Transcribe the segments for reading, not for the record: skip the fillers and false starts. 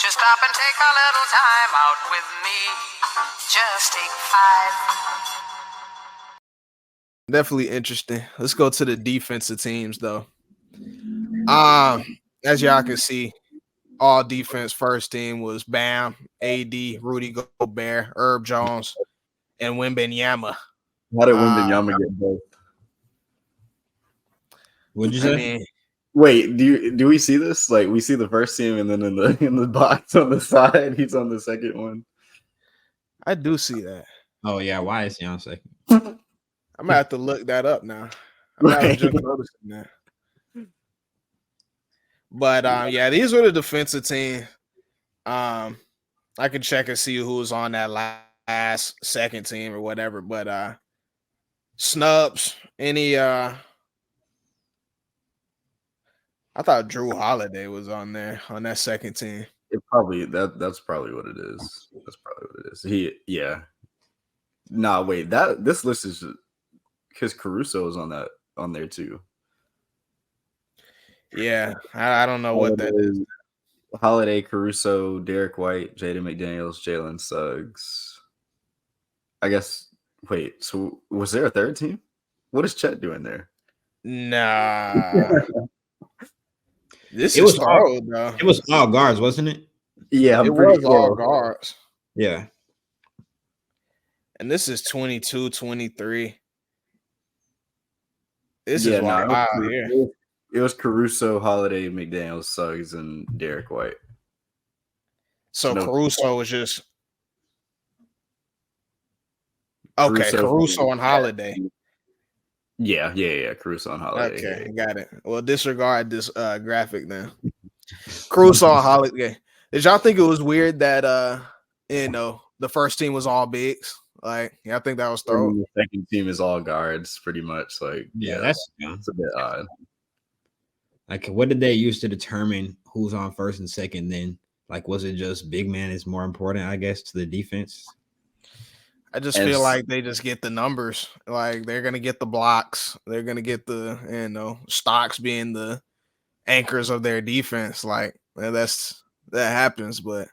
you stop and take a little time out with me? Just take 5. Definitely interesting. Let's go to the defensive teams though. As y'all can see, all defense first team was Bam, AD, Rudy Gobert, Herb Jones, and Wembanyama. How did Wembanyama get both? What'd you say? I mean, wait, do we see this? Like, we see the first team, and then in the box on the side, he's on the second one. I do see that. Oh yeah, why is he on second? I'm gonna have to look that up now. I'm not just noticing that. But yeah, these were the defensive team. I can check and see who was on that last second team or whatever. But snubs, any I thought Drew Holiday was on there on that second team. That's probably what it is. That's probably what it is. Wait, this list is because Caruso is on there too. Yeah, I don't know what that is. Holiday, Caruso, Derek White, Jaden McDaniels, Jalen Suggs. I guess. Wait, so was there a third team? What is Chet doing there? Nah. It was all guards, wasn't it? Yeah, it was all guards. Yeah. And this is 22-23. This is wild here. It was Caruso, Holiday, McDaniels, Suggs, and Derek White. So Caruso was just Caruso and Holiday. Yeah, Caruso and Holiday. Okay, got it. Well, disregard this graphic then. Caruso and Holiday. Did y'all think it was weird that the first team was all bigs? Like, I think that was thrown. The second team is all guards, pretty much. Like, that's a bit odd. Like, what did they use to determine who's on first and second? Then, like, was it just big man is more important, I guess, to the defense? I just feel like they just get the numbers. Like, they're gonna get the blocks. They're gonna get the stocks being the anchors of their defense. Like, that happens, but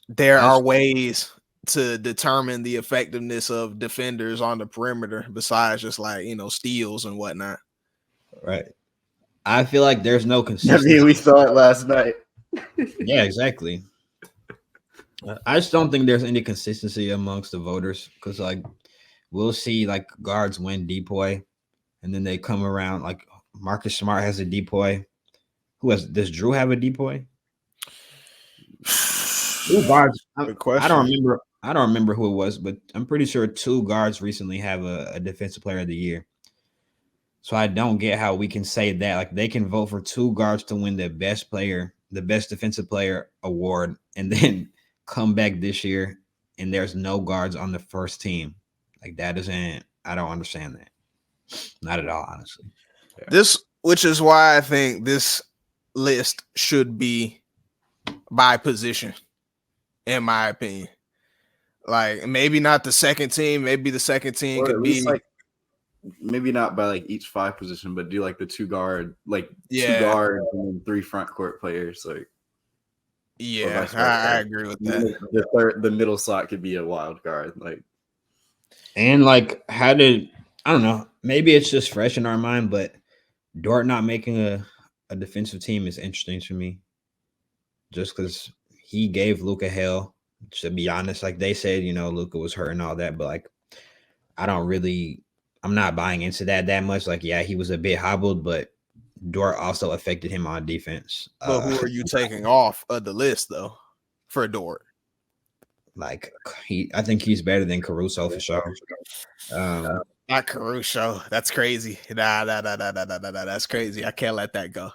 there are ways to determine the effectiveness of defenders on the perimeter besides just like steals and whatnot. Right. I feel like there's no consistency. I mean, we saw it last night. Yeah, exactly. I just don't think there's any consistency amongst the voters because, like, we'll see like guards win DPOY, and then they come around. Like Marcus Smart has a DPOY. Does Drew have a DPOY? Two guards. I don't remember who it was, but I'm pretty sure two guards recently have a defensive player of the year. So I don't get how we can say that. Like, they can vote for two guards to win the best defensive player award, and then come back this year and there's no guards on the first team. Like, I don't understand that. Not at all, honestly. Yeah. Which is why I think this list should be by position, in my opinion. Like, maybe not the second team. Maybe the second team could be like, maybe not by like each 5 position, but do like the 2 guard, like 2 guards and then 3 front court players. Like, yeah, I agree with that. The middle slot could be a wild card. Like, and like, I don't know, maybe it's just fresh in our mind, but Dort not making a defensive team is interesting to me. Just because he gave Luka hell, to be honest. Like, they said, Luka was hurt and all that, but like, I'm not buying into that much. Like, yeah, he was a bit hobbled, but Dort also affected him on defense. But who are you taking off of the list though for Dort? Like, I think he's better than Caruso for sure. Not Caruso. That's crazy. Nah. That's crazy. I can't let that go.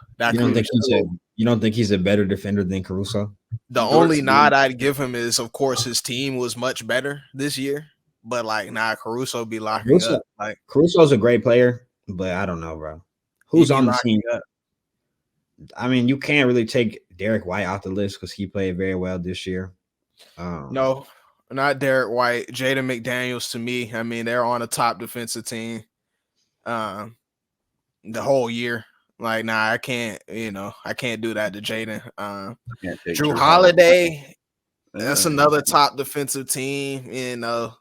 You don't think he's a better defender than Caruso? The only nod I'd give him is, of course, his team was much better this year. But like, Caruso be locking up. Like, Caruso's a great player, but I don't know, bro. Who's on the team? I mean, you can't really take Derek White off the list because he played very well this year. No, not Derek White. Jaden McDaniels, to me, I mean, they're on a top defensive team the whole year. Like, nah, I can't. I can't do that to Jaden. Drew Holiday. That's another top defensive team. A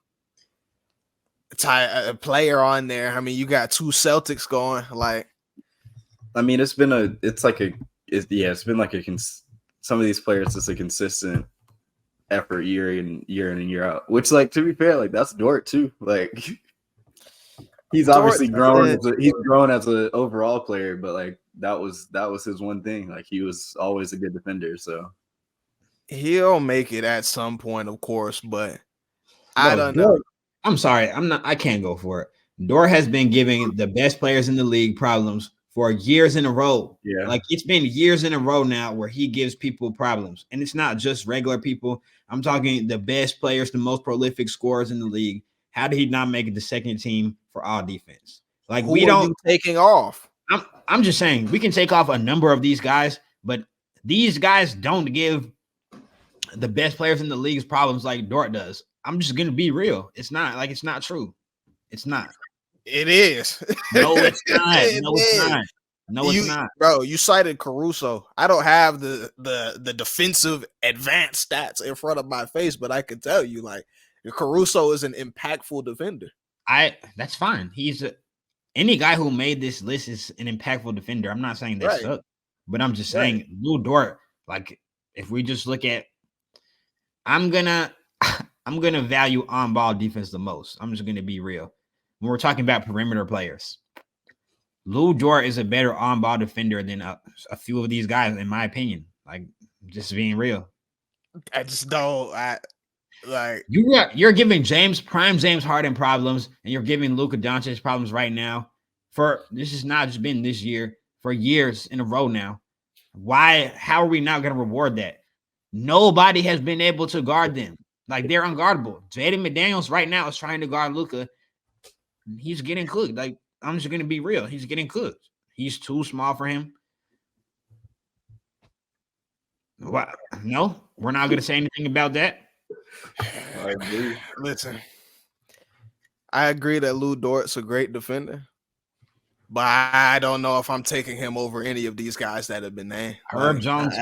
player on there. I mean, you got 2 Celtics going. Like, I mean, it's been like some of these players. It's a consistent effort year in and year out. Which, like, to be fair, like that's Dort too. Like, he's obviously grown. He's grown as an overall player, but like that was his one thing. Like, he was always a good defender. So he'll make it at some point, of course, but I don't know. Dort, I'm sorry, I can't go for it. Dort has been giving the best players in the league problems for years in a row. Yeah, like it's been years in a row now where he gives people problems, and it's not just regular people. I'm talking the best players, the most prolific scorers in the league. How did he not make it the second team for all defense? Like, who are you taking off? I'm just saying we can take off a number of these guys, but these guys don't give the best players in the league's problems like Dort does. I'm just gonna be real. It's not true. It's not. It is. No, it's not. It's not. Bro, you cited Caruso. I don't have the defensive advanced stats in front of my face, but I can tell you, like, Caruso is an impactful defender. That's fine. He's any guy who made this list is an impactful defender. I'm not saying that suck, but I'm just saying Lou Dort, like, if we just look at, I'm gonna value on-ball defense the most. I'm just gonna be real. When we're talking about perimeter players, Lou Dort is a better on-ball defender than a few of these guys, in my opinion. Like, just being real. I just don't. You're giving James Harden problems, and you're giving Luka Doncic problems right now. This has not just been this year, for years in a row now. Why? How are we not going to reward that? Nobody has been able to guard them. Like, they're unguardable. Jaden McDaniels right now is trying to guard Luka. He's getting cooked. Like, I'm just going to be real. He's getting cooked. He's too small for him. What? No, we're not going to say anything about that. I agree. Listen, I agree that Lou Dort's a great defender, but I don't know if I'm taking him over any of these guys that have been named. Herb Jones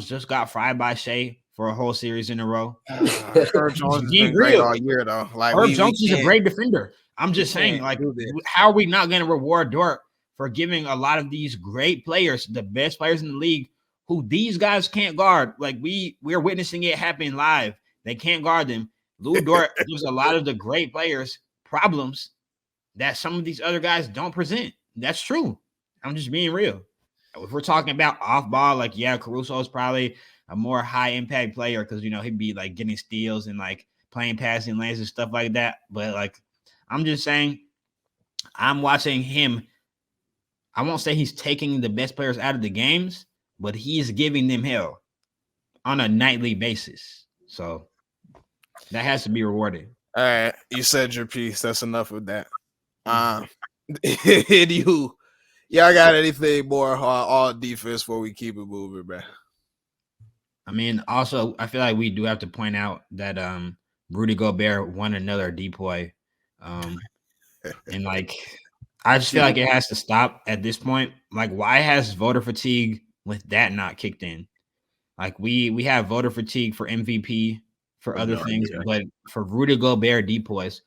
just got fried by Shea for a whole series in a row. Herb Jones has been great all year, though. Like, Herb Jones is a great defender. I'm just saying, like, how are we not going to reward Dort for giving a lot of these great players, the best players in the league, who these guys can't guard? Like, we're witnessing it happen live. They can't guard them. Lou Dort gives a lot of the great players problems that some of these other guys don't present. That's true. I'm just being real. If we're talking about off ball, like, yeah, Caruso is probably a more high impact player because, he'd be like getting steals and like playing passing lanes and stuff like that. But, like, I'm just saying, I'm watching him. I won't say he's taking the best players out of the games, but he's giving them hell on a nightly basis. So that has to be rewarded. All right. You said your piece. That's enough of that. Y'all got anything more on defense before we keep it moving, bro? I mean, also, I feel like we do have to point out that Rudy Gobert won another depoy. And, like, I just feel like it has to stop at this point. Like, why has voter fatigue with that not kicked in? Like, we have voter fatigue for MVP, for other things, but for Rudy Gobert depoys,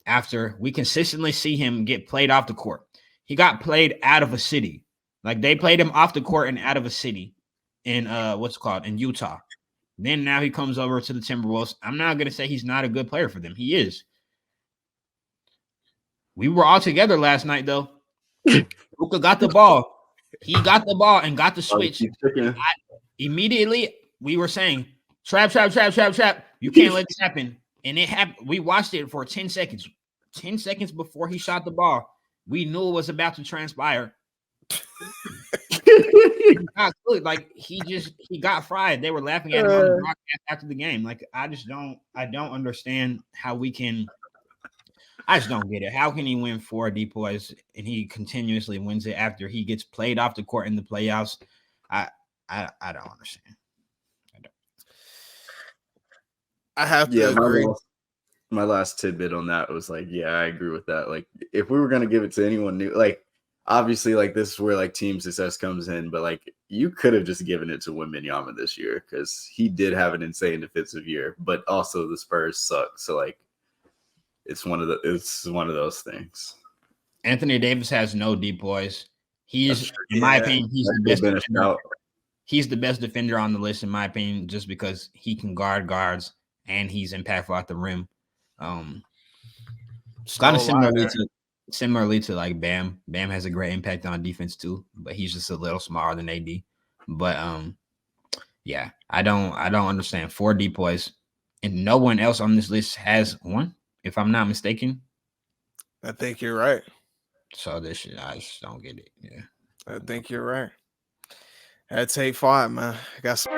after we consistently see him get played off the court, he got played out of a city. Like, they played him off the court and out of a city in in Utah. Then now he comes over to the Timberwolves. I'm not going to say he's not a good player for them. He is. We were all together last night, though. Luka got the ball. He got the ball and got the switch. Immediately, we were saying, trap. You can't let this happen. And it happened. We watched it for 10 seconds. 10 seconds before he shot the ball, we knew it was about to transpire. Like, he got fried. They were laughing at him on the broadcast after the game. Like, I don't understand how we can. I just don't get it. How can he win 4 depoys and he continuously wins it after he gets played off the court in the playoffs? I don't understand. I have to agree. My last tidbit on that was like, yeah, I agree with that. Like, if we were gonna give it to anyone new, like, obviously, like this is where like team success comes in, but like you could have just given it to Wembanyama this year because he did have an insane defensive year, but also the Spurs suck. So like it's one of those things. Anthony Davis has no deep boys. He's, in my opinion, he's the best defender. He's the best defender on the list, in my opinion, just because he can guard guards and he's impactful at the rim. Kind of similarly to like Bam. Bam has a great impact on defense too, but he's just a little smaller than AD. But yeah, I don't understand 4 deep boys, and no one else on this list has one, if I'm not mistaken. I think you're right. So this shit, I just don't get it. Yeah, I think you're right. I'd take 5, man. I got some.